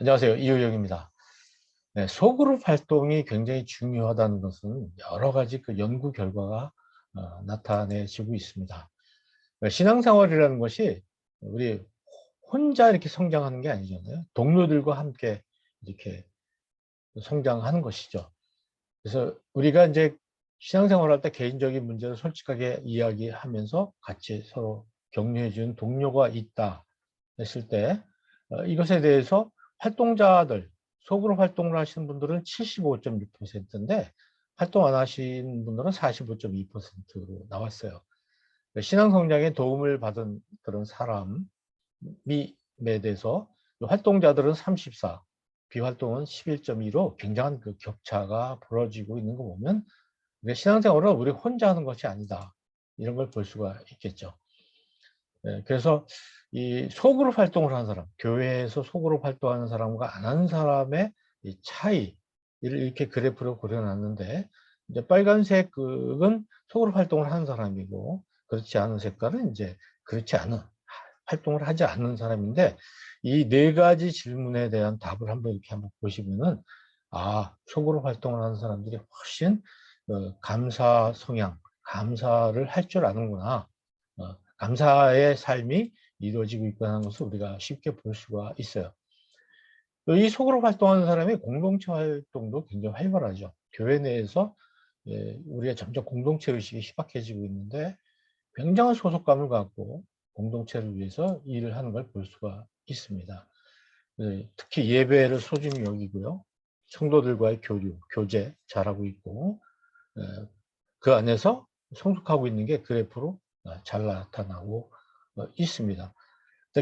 안녕하세요. 이효영입니다. 네, 소그룹 활동이 굉장히 중요하다는 것은 여러 가지 연구 결과가 나타내지고 있습니다. 신앙생활이라는 것이 우리 혼자 이렇게 성장하는 게 아니잖아요. 동료들과 함께 이렇게 성장하는 것이죠. 그래서 우리가 이제 신앙생활할 때 개인적인 문제를 솔직하게 이야기하면서 같이 서로 격려해 주는 동료가 있다 했을 때 이것에 대해서 활동자들, 소그룹 활동을 하시는 분들은 75.6%인데 활동 안 하신 분들은 45.2%로 나왔어요. 신앙 성장에 도움을 받은 그런 사람에 대해서 활동자들은 34, 비활동은 11.2로 굉장한 격차가 벌어지고 있는 거 보면 신앙생활은 우리 혼자 하는 것이 아니다. 이런 걸 볼 수가 있겠죠. 그래서 이 소그룹 활동을 하는 사람, 교회에서 소그룹 활동하는 사람과 안 하는 사람의 이 차이를 이렇게 그래프로 그려놨는데, 이제 빨간색 극은 소그룹 활동을 하는 사람이고, 그렇지 않은 색깔은 이제 그렇지 않은, 활동을 하지 않는 사람인데, 이 네 가지 질문에 대한 답을 한번 보시면은, 아, 소그룹 활동을 하는 사람들이 훨씬 감사 성향, 감사를 할 줄 아는구나. 감사의 삶이 이루어지고 있다는 것을 우리가 쉽게 볼 수가 있어요. 이 소그룹 활동하는 사람이 공동체 활동도 굉장히 활발하죠. 교회 내에서 우리가 점점 공동체 의식이 희박해지고 있는데 굉장한 소속감을 갖고 공동체를 위해서 일을 하는 걸 볼 수가 있습니다. 특히 예배를 소중히 여기고요. 성도들과의 교류, 교제 잘하고 있고 그 안에서 성숙하고 있는 게 그래프로 잘 나타나고 있습니다.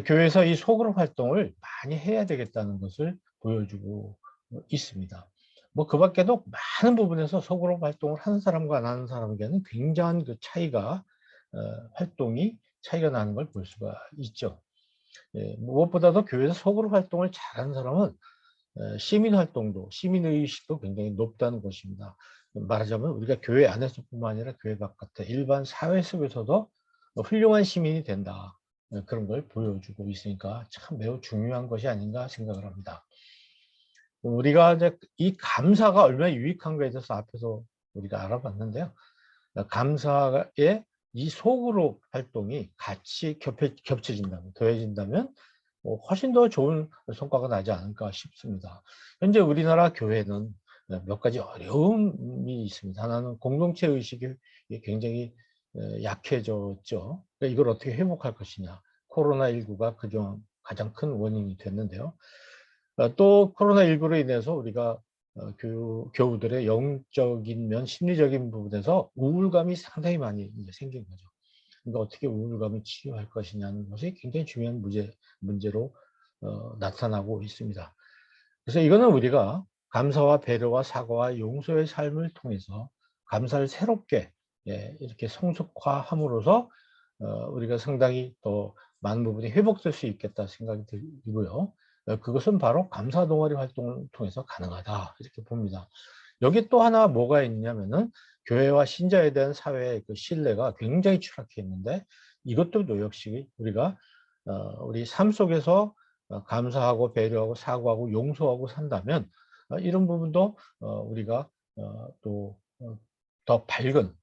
교회에서 이 소그룹 활동을 많이 해야 되겠다는 것을 보여주고 있습니다. 뭐 그 밖에도 많은 부분에서 소그룹 활동을 하는 사람과 안 하는 사람에게는 굉장한 차이가 활동이 차이가 나는 걸 볼 수가 있죠. 무엇보다도 교회에서 소그룹 활동을 잘하는 사람은 시민 활동도, 시민 의식도 굉장히 높다는 것입니다. 말하자면 우리가 교회 안에서뿐만 아니라 교회 바깥에 일반 사회 속에서도 훌륭한 시민이 된다. 그런 걸 보여주고 있으니까 참 매우 중요한 것이 아닌가 생각을 합니다. 우리가 이제 이 감사가 얼마나 유익한가에 대해서 앞에서 우리가 알아봤는데요. 감사의 이 소그룹 활동이 같이 겹쳐진다면, 더해진다면 훨씬 더 좋은 성과가 나지 않을까 싶습니다. 현재 우리나라 교회는 몇 가지 어려움이 있습니다. 하나는 공동체 의식이 굉장히 약해졌죠. 그러니까 이걸 어떻게 회복할 것이냐. 코로나19가 그중 가장 큰 원인이 됐는데요. 또 코로나19로 인해서 우리가 교우들의 영적인 면, 심리적인 부분에서 우울감이 상당히 많이 이제 생긴 거죠. 그러니까 어떻게 우울감을 치유할 것이냐는 것이 굉장히 중요한 문제로 나타나고 있습니다. 그래서 이거는 우리가 감사와 배려와 사과와 용서의 삶을 통해서 감사를 새롭게 이렇게 성숙화함으로써 우리가 상당히 더 많은 부분이 회복될 수 있겠다 생각이 들고요. 그것은 바로 감사 동아리 활동을 통해서 가능하다 이렇게 봅니다. 여기 또 하나 뭐가 있냐면은 교회와 신자에 대한 사회의 신뢰가 굉장히 추락해 있는데 이것도 역시 우리가 우리 삶 속에서 감사하고 배려하고 사과하고 용서하고 산다면 이런 부분도 우리가 또 더 밝은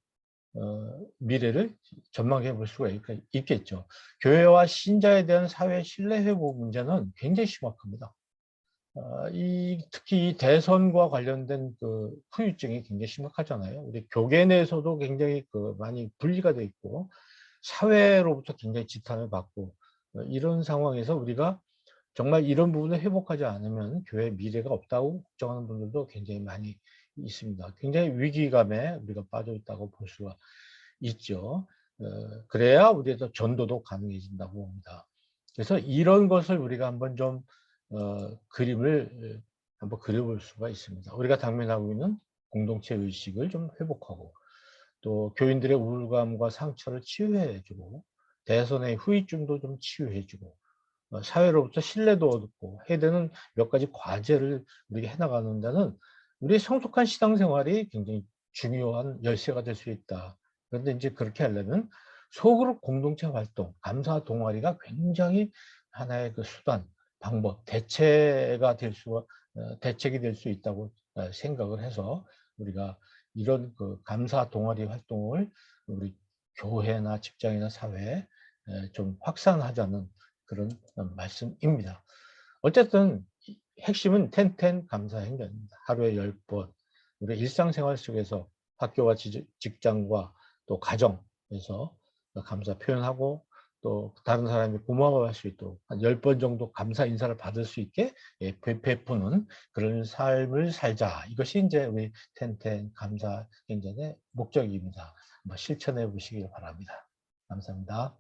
미래를 전망해 볼 수가 있겠죠. 교회와 신자에 대한 사회 신뢰 회복 문제는 굉장히 심각합니다. 특히 이 대선과 관련된 후유증이 굉장히 심각하잖아요. 우리 교계 내에서도 굉장히 많이 분리가 돼 있고 사회로부터 굉장히 지탄을 받고 이런 상황에서 우리가 정말 이런 부분을 회복하지 않으면 교회 미래가 없다고 걱정하는 분들도 굉장히 많이 있습니다. 굉장히 위기감에 우리가 빠져 있다고 볼 수가 있죠. 그래야 우리에서 전도도 가능해진다고 봅니다. 그래서 이런 것을 우리가 한번 좀 그림을 한번 그려볼 수가 있습니다. 우리가 당면하고 있는 공동체 의식을 좀 회복하고 또 교인들의 우울감과 상처를 치유해주고 대선의 후유증도 좀 치유해주고 사회로부터 신뢰도 얻고 해야 되는 몇 가지 과제를 우리가 해나가는 데는 우리의 성숙한 신앙생활이 굉장히 중요한 열쇠가 될 수 있다. 그런데 이제 그렇게 하려면 소그룹 공동체 활동, 감사 동아리가 굉장히 하나의 수단, 방법, 대책이 될 수 있다고 생각을 해서 우리가 이런 그 감사 동아리 활동을 우리 교회나 직장이나 사회에 좀 확산하자는 그런 말씀입니다. 어쨌든 핵심은 텐텐 감사 행전입니다. 하루에 10번 우리 일상생활 속에서 학교와 직장과 또 가정에서 감사 표현하고 또 다른 사람이 고마워할 수 있도록 한 10번 정도 감사 인사를 받을 수 있게 베푸는 그런 삶을 살자. 이것이 이제 우리 텐텐 감사 행전의 목적입니다. 한번 실천해 보시길 바랍니다. 감사합니다.